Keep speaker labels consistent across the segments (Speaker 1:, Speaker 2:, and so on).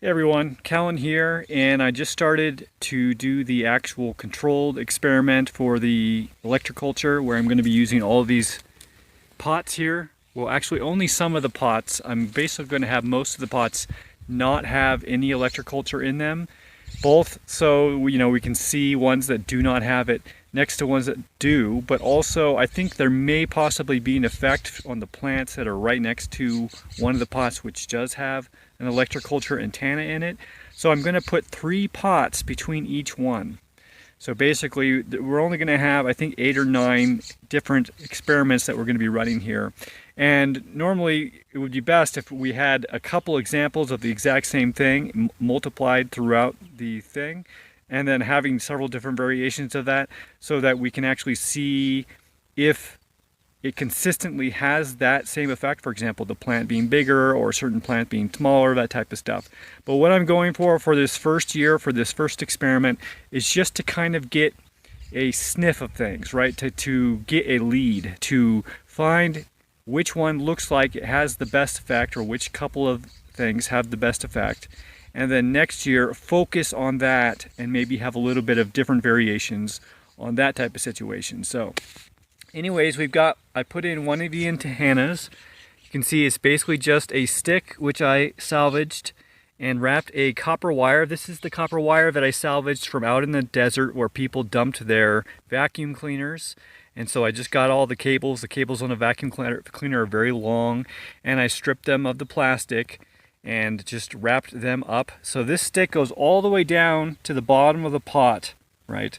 Speaker 1: Hey everyone, Cahlen here, and I just started to do the actual controlled experiment for the electroculture where I'm going to be using all of these pots here. Well, actually only some of the pots. I'm basically going to have most of the pots not have any electroculture in them. Both so we can see ones that do not have it next to ones that do, but also I think there may possibly be an effect on the plants that are right next to one of the pots which does have an electroculture antenna in it. So I'm going to put 3 pots between each one. So basically we're only going to have, I think, 8 or 9 different experiments that we're going to be running here. And normally it would be best if we had a couple examples of the exact same thing multiplied throughout the thing, and then having several different variations of that so that we can actually see if it consistently has that same effect. For example, the plant being bigger or a certain plant being smaller, that type of stuff. But what I'm going for this first year, for this first experiment, is just to kind of get a sniff of things, right? To get a lead, to find which one looks like it has the best effect, or which couple of things have the best effect. And then next year, focus on that and maybe have a little bit of different variations on that type of situation. So anyways, I put in one of the antennas. You can see it's basically just a stick which I salvaged and wrapped a copper wire. This is the copper wire that I salvaged from out in the desert where people dumped their vacuum cleaners. And so I just got all the cables. The cables on a vacuum cleaner are very long, and I stripped them of the plastic and just wrapped them up. So this stick goes all the way down to the bottom of the pot, right?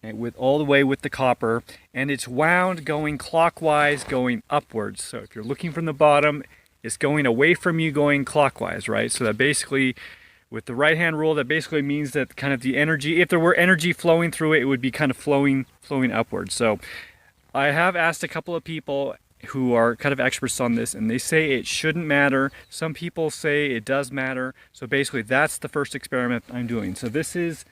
Speaker 1: And all the way with the copper, and it's wound going clockwise, going upwards. So if you're looking from the bottom, it's going away from you, going clockwise, right? So that basically, with the right hand rule, that basically means that kind of the energy, if there were energy flowing through it, it would be kind of flowing upwards. So I have asked a couple of people who are kind of experts on this, and they say it shouldn't matter. Some people say it does matter. So basically that's the first experiment I'm doing. So this is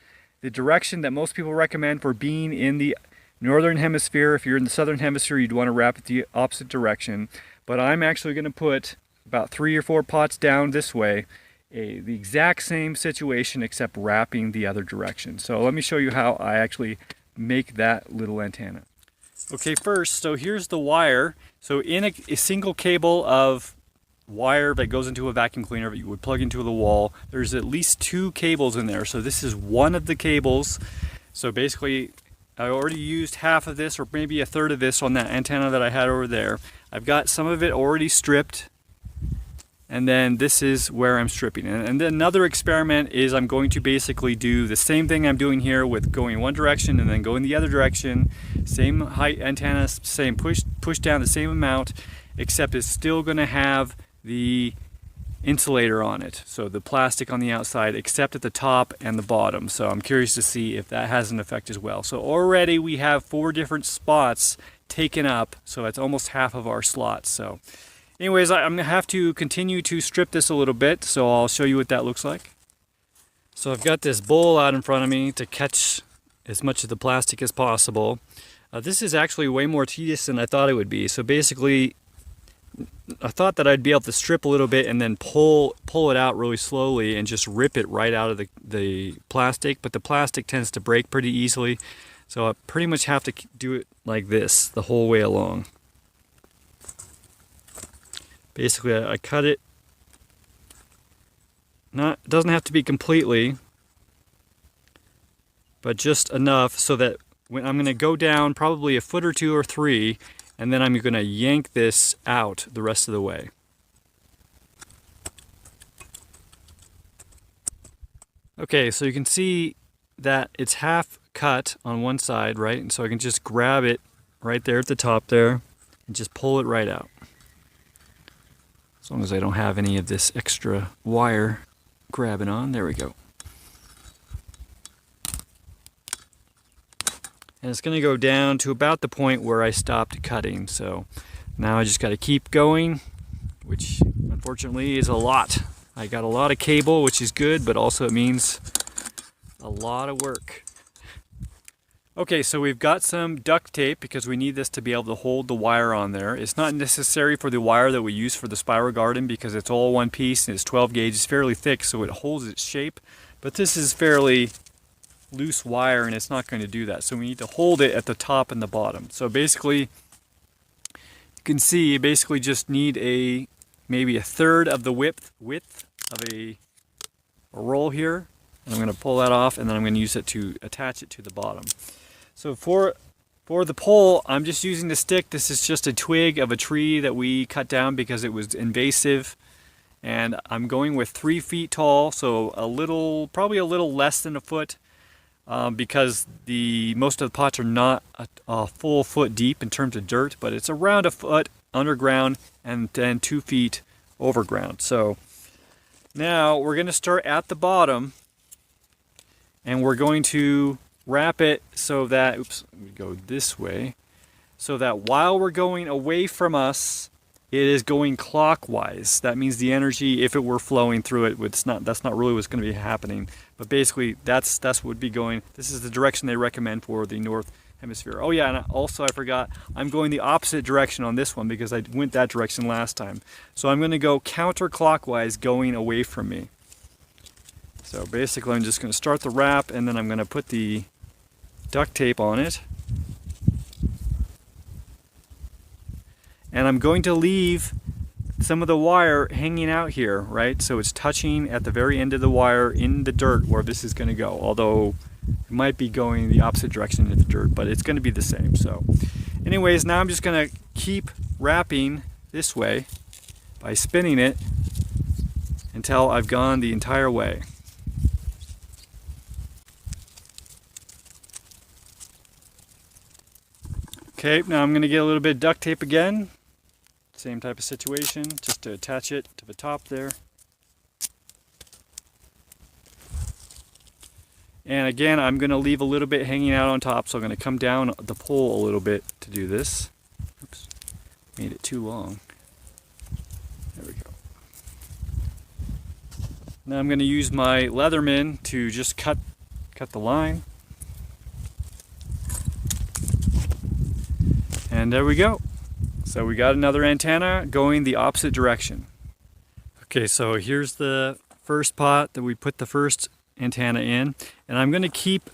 Speaker 1: the direction that most people recommend for being in the northern hemisphere. If you're in the southern hemisphere, you'd want to wrap it the opposite direction. But I'm actually going to put about 3 or 4 pots down this way, the exact same situation except wrapping the other direction. So let me show you how I actually make that little antenna. Okay, first, so here's the wire. So in a single cable of wire that goes into a vacuum cleaner that you would plug into the wall, there's at least 2 cables in there. So this is one of the cables. So basically I already used half of this, or maybe a third of this, on that antenna that I had over there. I've got some of it already stripped, and then this is where I'm stripping. And then another experiment is I'm going to basically do the same thing I'm doing here, with going one direction and then going the other direction. Same height antenna, same push down the same amount, except it's still going to have the insulator on it, so the plastic on the outside, except at the top and the bottom. So I'm curious to see if that has an effect as well. So already we have 4 different spots taken up, so that's almost half of our slots. So anyways, I'm gonna have to continue to strip this a little bit, so I'll show you what that looks like. So I've got this bowl out in front of me to catch as much of the plastic as possible. This is actually way more tedious than I thought it would be. So basically, I thought that I'd be able to strip a little bit and then pull it out really slowly and just rip it right out of the plastic, but the plastic tends to break pretty easily, so I pretty much have to do it like this the whole way along. Basically I cut it, it doesn't have to be completely, but just enough so that when I'm going to go down probably a foot or 2 or 3, and then I'm going to yank this out the rest of the way. Okay, so you can see that it's half cut on one side, right? And so I can just grab it right there at the top there and just pull it right out. As long as I don't have any of this extra wire grabbing on. There we go. And it's going to go down to about the point where I stopped cutting. So now I just got to keep going, which unfortunately is a lot. I got a lot of cable, which is good, but also it means a lot of work. Okay, so we've got some duct tape because we need this to be able to hold the wire on there. It's not necessary for the wire that we use for the spiral garden because it's all one piece and it's 12 gauge. It's fairly thick, so it holds its shape. But this is fairly loose wire and it's not going to do that. So we need to hold it at the top and the bottom. So basically, you can see you basically just need maybe a third of the width of a roll here. And I'm going to pull that off and then I'm going to use it to attach it to the bottom. So for the pole, I'm just using the stick. This is just a twig of a tree that we cut down because it was invasive. And I'm going with 3 feet tall, so probably a little less than a foot, because most of the pots are not a full foot deep in terms of dirt, but it's around a foot underground and then 2 feet overground. So now we're going to start at the bottom, and we're going to wrap it so that, we go this way, so that while we're going away from us, it is going clockwise. That means the energy, if it were flowing through it, that's not really what's going to be happening. But basically, that's what would be going. This is the direction they recommend for the north hemisphere. Oh yeah, and also I forgot, I'm going the opposite direction on this one because I went that direction last time. So I'm going to go counterclockwise going away from me. So basically, I'm just going to start the wrap and then I'm going to put the duct tape on it. And I'm going to leave some of the wire hanging out here, right? So it's touching at the very end of the wire in the dirt where this is going to go. Although it might be going the opposite direction in the dirt, but it's going to be the same. So anyways, now I'm just going to keep wrapping this way by spinning it until I've gone the entire way. Okay, now I'm going to get a little bit of duct tape again. Same type of situation, just to attach it to the top there. And again, I'm going to leave a little bit hanging out on top, so I'm going to come down the pole a little bit to do this. Oops, made it too long. There we go. Now I'm going to use my Leatherman to just cut the line. And there we go. So we got another antenna going the opposite direction. Okay, so here's the first pot that we put the first antenna in, and I'm going to keep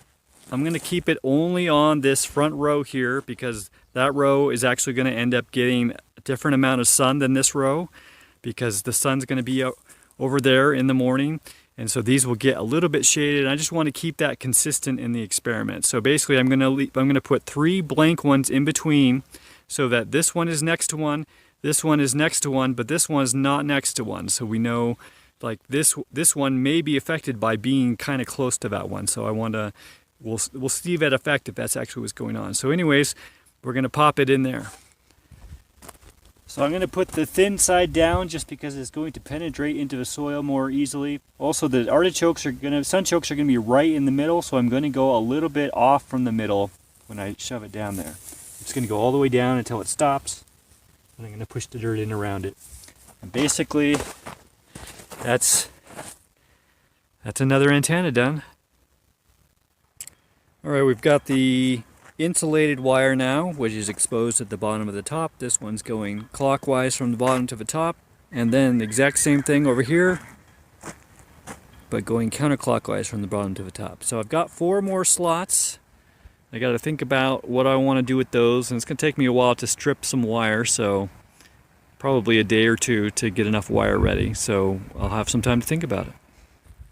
Speaker 1: it only on this front row here because that row is actually going to end up getting a different amount of sun than this row because the sun's going to be over there in the morning. And so these will get a little bit shaded. I just want to keep that consistent in the experiment. So basically I'm going to put 3 blank ones in between so that this one is next to one, this one is next to one, but this one is not next to one. So we know like this one may be affected by being kind of close to that one. So we'll see that effect if that's actually what's going on. So anyways, we're going to pop it in there. So I'm going to put the thin side down just because it's going to penetrate into the soil more easily. Also, the sunchokes are going to be right in the middle, so I'm going to go a little bit off from the middle when I shove it down there. It's going to go all the way down until it stops, and I'm going to push the dirt in around it. And basically, that's another antenna done. All right, we've got the insulated wire now, which is exposed at the bottom of the top. This one's going clockwise from the bottom to the top, and then the exact same thing over here, but going counterclockwise from the bottom to the top. So I've got 4 more slots. I got to think about what I want to do with those, and it's going to take me a while to strip some wire, so probably a day or 2 to get enough wire ready. So I'll have some time to think about it.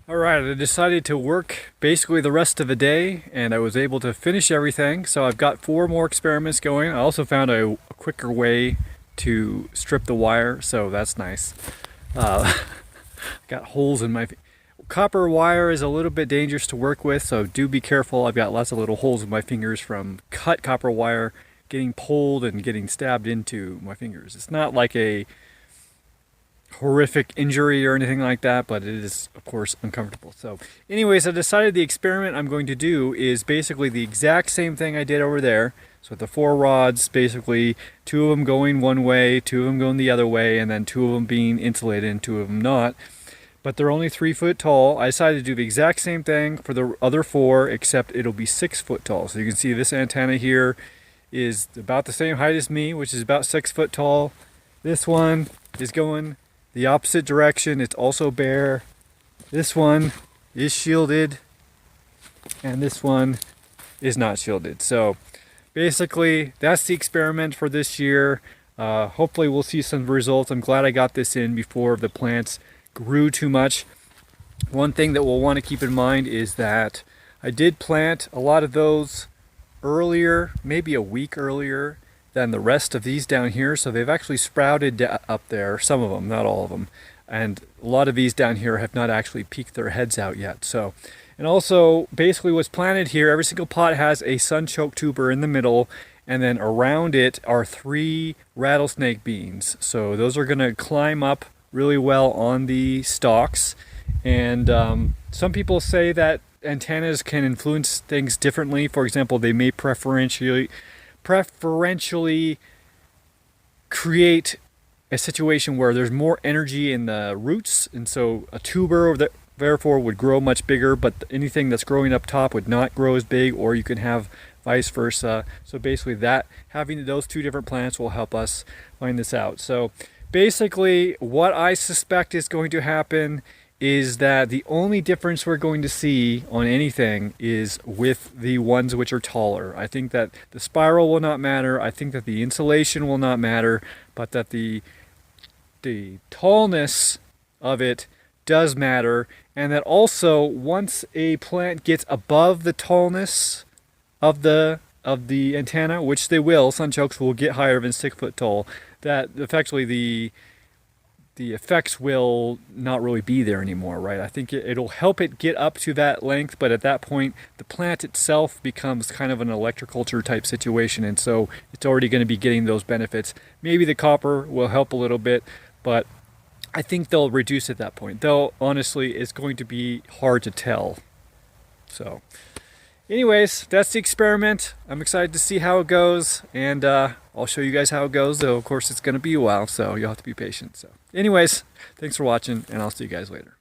Speaker 1: Alright, I decided to work basically the rest of the day, and I was able to finish everything. So I've got 4 more experiments going. I also found a quicker way to strip the wire, so that's nice. Got holes in my... Copper wire is a little bit dangerous to work with, so do be careful. I've got lots of little holes in my fingers from cut copper wire getting pulled and getting stabbed into my fingers. It's not like a horrific injury or anything like that, but it is of course uncomfortable. So anyways, I decided the experiment I'm going to do is basically the exact same thing I did over there. So the 4 rods, basically 2 of them going one way, 2 of them going the other way, and then 2 of them being insulated and 2 of them not. but they're only 3 foot tall. I decided to do the exact same thing for the other 4, except it'll be 6 foot tall. So you can see this antenna here is about the same height as me, which is about 6 foot tall. This one is going the opposite direction. It's also bare. This one is shielded, and this one is not shielded. So basically, that's the experiment for this year. Hopefully we'll see some results. I'm glad I got this in before the plants grew too much. One thing that we'll want to keep in mind is that I did plant a lot of those earlier, maybe a week earlier than the rest of these down here. So they've actually sprouted up there, some of them, not all of them. And a lot of these down here have not actually peeked their heads out yet. So, and also basically what's planted here, every single pot has a sunchoke tuber in the middle, and then around it are 3 rattlesnake beans. So those are gonna climb up really well on the stalks. And some people say that antennas can influence things differently. For example, they may preferentially create a situation where there's more energy in the roots, and so a tuber therefore would grow much bigger, but anything that's growing up top would not grow as big, or you can have vice versa. So basically that having those 2 different plants will help us find this out. So basically what I suspect is going to happen is that the only difference we're going to see on anything is with the ones which are taller. I think that the spiral will not matter. I think that the insulation will not matter, but that the tallness of it does matter, and that also once a plant gets above the tallness of the antenna, which they will, sunchokes will get higher than 6 foot tall, that effectively the effects will not really be there anymore, right? I think it'll help it get up to that length, but at that point the plant itself becomes kind of an electroculture type situation, and so it's already going to be getting those benefits. Maybe the copper will help a little bit, but I think they'll reduce at that point. Though honestly, it's going to be hard to tell. So anyways, that's the experiment. I'm excited to see how it goes, and I'll show you guys how it goes, though of course it's going to be a while, so you'll have to be patient. So anyways, thanks for watching, and I'll see you guys later.